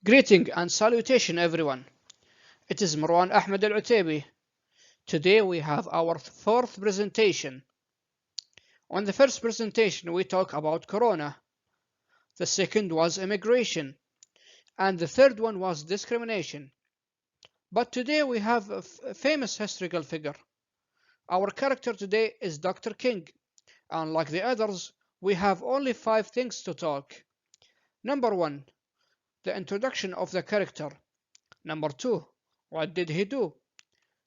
Greeting and salutation everyone. It is Marwan Ahmed Al-Utaibi. Today we have our fourth presentation. On the first presentation we talk about Corona. The second was immigration. And the third one was discrimination. But today we have a famous historical figure. Our character today is Dr. King. Unlike the others, we have only 5 things to talk. Number 1. The introduction of the character. Number 2. What did he do?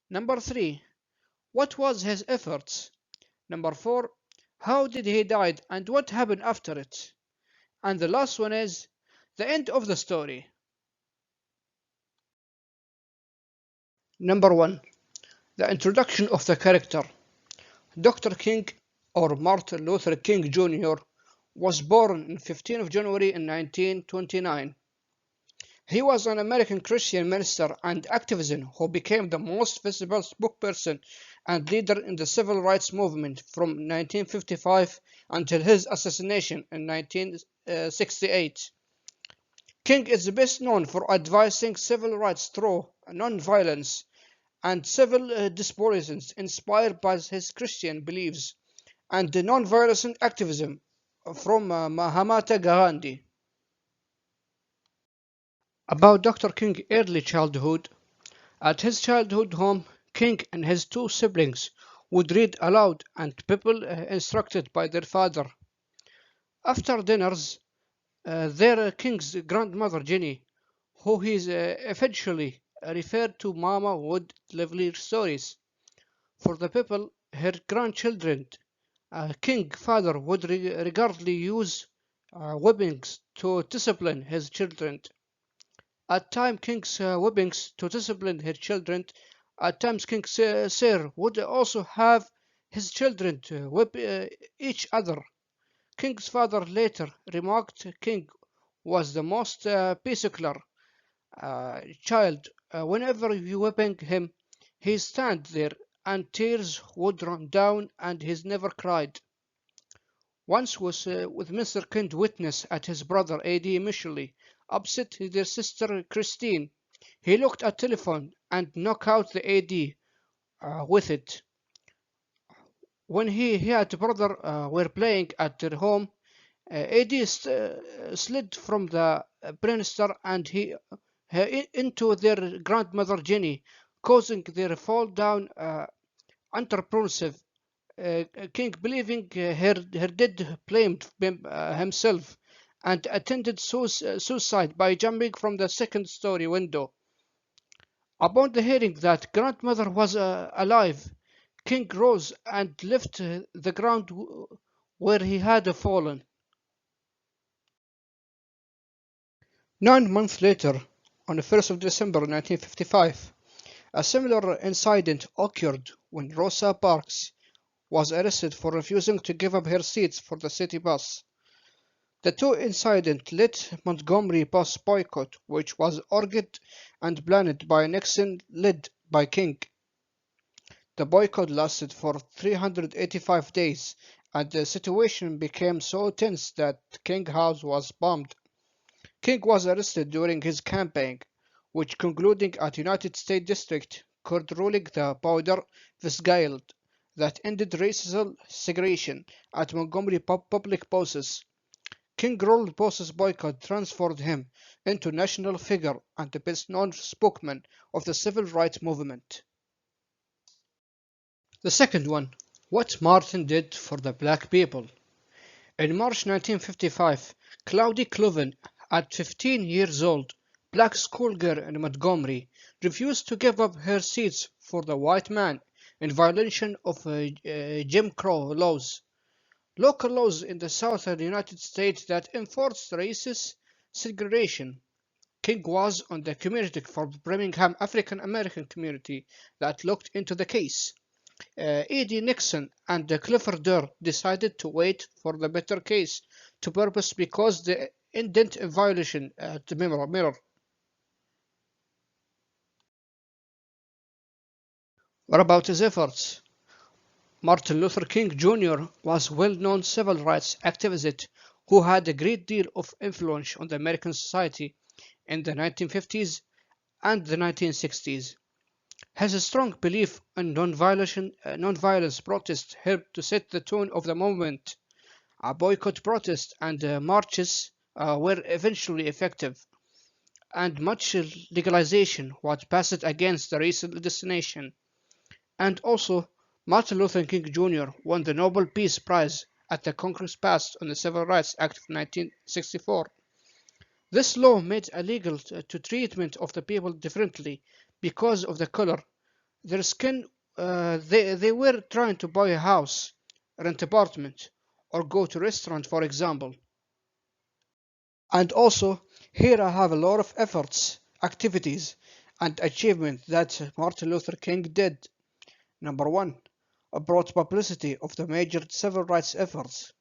Number 3. What was his efforts? Number 4. How did he die and what happened after it? And the last one is the end of the story. Number 1. The introduction of the character. Dr. King, or Martin Luther King Jr., was born on 15th of January in 1929. He was an American Christian minister and activist who became the most visible spokesperson and leader in the civil rights movement from 1955 until his assassination in 1968. King is best known for advancing civil rights through non-violence and civil disobedience inspired by his Christian beliefs and non-violent activism from Mahatma Gandhi. About Dr. King's early childhood. At his childhood home, King and his 2 siblings would read aloud and people instructed by their father. After dinners, their King's grandmother Jenny, who he eventually referred to Mama, would lively stories. For the people, her grandchildren, King's father would regularly use whippings to discipline his children. At times King's whippings to discipline her children. At times King Sir would also have his children to whip each other. King's father later remarked King was the most peculiar child. Whenever you whipping him, he stand there and tears would run down and he never cried. Once was with Mr. King witness at his brother A.D. initially upset their sister Christine. He looked at telephone and knocked out the AD with it. When he had brother were playing at their home, AD slid from the banister and he into their grandmother Jenny, causing their fall down unresponsive. King, believing her dead, blamed himself and attempted suicide by jumping from the second-story window. Upon the hearing that grandmother was alive, King rose and left the ground where he had fallen. 9 months later, on the 1st of December 1955, a similar incident occurred when Rosa Parks was arrested for refusing to give up her seats for the city bus. The 2 incidents led Montgomery bus boycott, which was ordered and planned by Nixon, led by King. The boycott lasted for 385 days, and the situation became so tense that King House was bombed. King was arrested during his campaign, which concluding at United States District Court ruling the Powder Viscount that ended racial segregation at Montgomery public buses. King ruled buses boycott transformed him into national figure and the best-known spokesman of the civil rights movement. The second one, what Martin did for the black people. In March 1955, Claudie Cloven, at 15 years old, black schoolgirl in Montgomery, refused to give up her seats for the white man in violation of Jim Crow laws. Local laws in the southern United States that enforced racist segregation. King was on the committee for Birmingham African American community that looked into the case. E.D. Nixon and Clifford Durr decided to wait for the better case to purpose because the indent in violation at the mirror. What about his efforts? Martin Luther King Jr. was a well-known civil rights activist who had a great deal of influence on the American society in the 1950s and the 1960s. His strong belief in nonviolence protest helped to set the tone of the movement. Boycott protests and marches were eventually effective, and much legalization was passed against the recent legislation. And also, Martin Luther King Jr. won the Nobel Peace Prize at the Congress passed on the Civil Rights Act of 1964. This law made illegal to treatment of the people differently because of the color, their skin. They were trying to buy a house, rent apartment, or go to restaurant, for example. And also, here I have a lot of efforts, activities, and achievements that Martin Luther King did. Number one, brought publicity of the major civil rights efforts.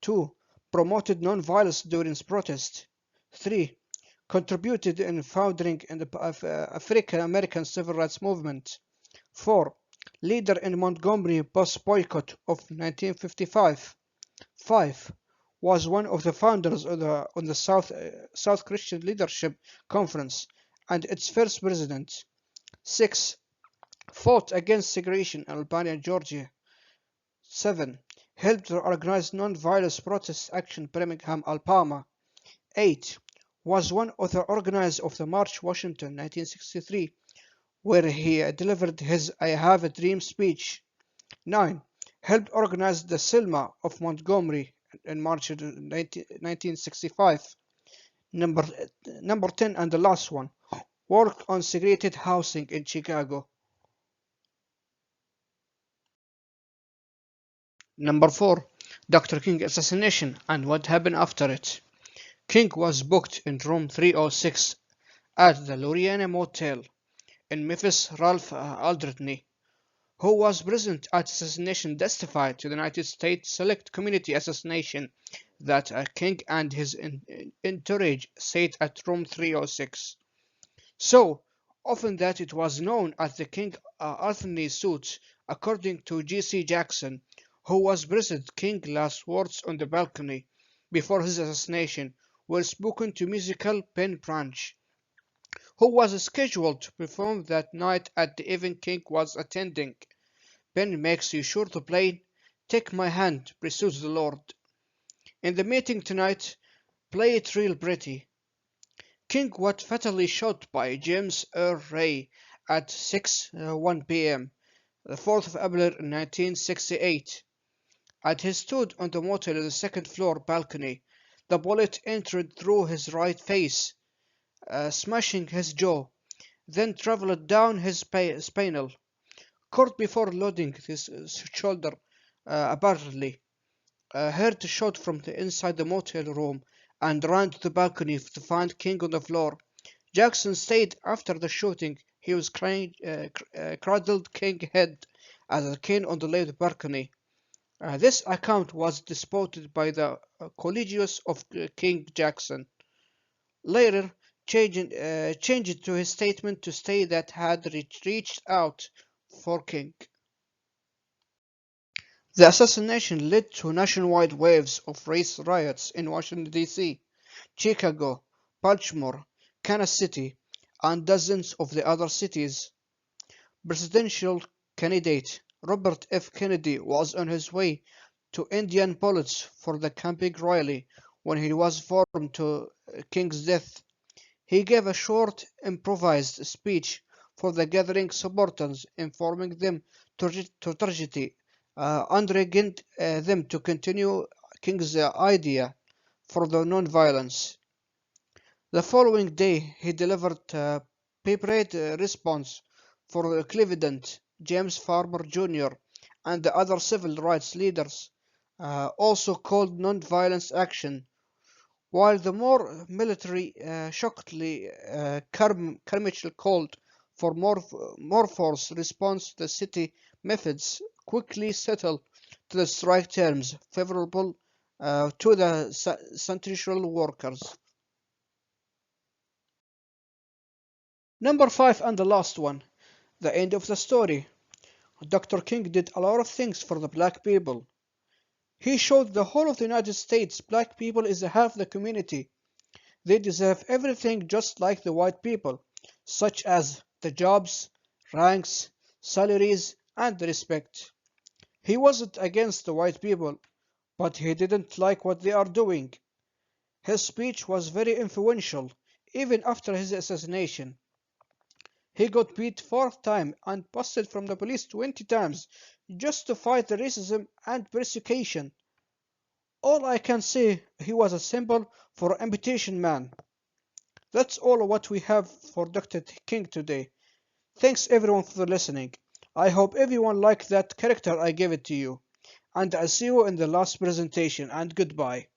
2. Promoted non-violence during protest. 3. Contributed in founding in the African American civil rights movement. 4. Leader in Montgomery bus boycott of 1955. 5. Was one of the founders of the South Christian Leadership Conference and its first president. 6. Fought against segregation in Albania and Georgia. 7. Helped to organize non-violence protest action in Birmingham, Alabama. 8. Was one of the organizers of the March Washington 1963, where he delivered his I Have a Dream speech. 9. Helped organize the Selma of Montgomery in March 1965. Number 10 and the last one. Worked on segregated housing in Chicago. Number 4. Dr. King assassination and what happened after it. King was booked in room 306 at the Loriana Motel in Memphis. Ralph Aldrich, who was present at assassination, testified to the United States Select Committee assassination that King and his entourage sat at room 306. So often that it was known as the King Anthony suit, according to G.C. Jackson, who was present. King's last words on the balcony before his assassination were spoken to musical Ben Branch, who was scheduled to perform that night at the event King was attending. Ben makes you sure to play Take My Hand, Pursues the Lord. In the meeting tonight, play it real pretty. King was fatally shot by James Earl Ray at 6:01 p.m. the 4th of April 1968. As he stood on the motel's second-floor balcony, the bullet entered through his right face, smashing his jaw, then traveled down his spinal cord before loading his shoulder. Apparently, heard a shot from inside the motel room and ran to the balcony to find King on the floor. Jackson said after the shooting he was cradled King's head as King on the left balcony. This account was disputed by the colleagues of King Jackson. Later, changed to his statement to say that had reached out for King. The assassination led to nationwide waves of race riots in Washington, D.C., Chicago, Baltimore, Kansas City, and dozens of the other cities. Presidential candidate Robert F. Kennedy was on his way to Indianapolis for the campaign rally when he was informed to King's death. He gave a short, improvised speech for the gathering supporters, informing them to tragedy, urging them to continue King's idea for the non-violence. The following day, he delivered a prepared response for Cleveland. James Farmer Jr. and the other civil rights leaders also called non-violence action, while the more military, shockingly Carmichael called for more force. Response to the city methods quickly settled to the strike terms favorable to the central workers. Number 5 and the last one, the end of the story. Dr. King did a lot of things for the black people. He showed the whole of the United States black people is half the community. They deserve everything just like the white people, such as the jobs, ranks, salaries, and respect. He wasn't against the white people, but he didn't like what they are doing. His speech was very influential, even after his assassination. He got beat 4 times and busted from the police 20 times just to fight the racism and persecution. All I can say, he was a symbol for amputation man. That's all what we have for Dr. King today. Thanks everyone for listening. I hope everyone liked that character I gave it to you. And I'll see you in the last presentation and goodbye.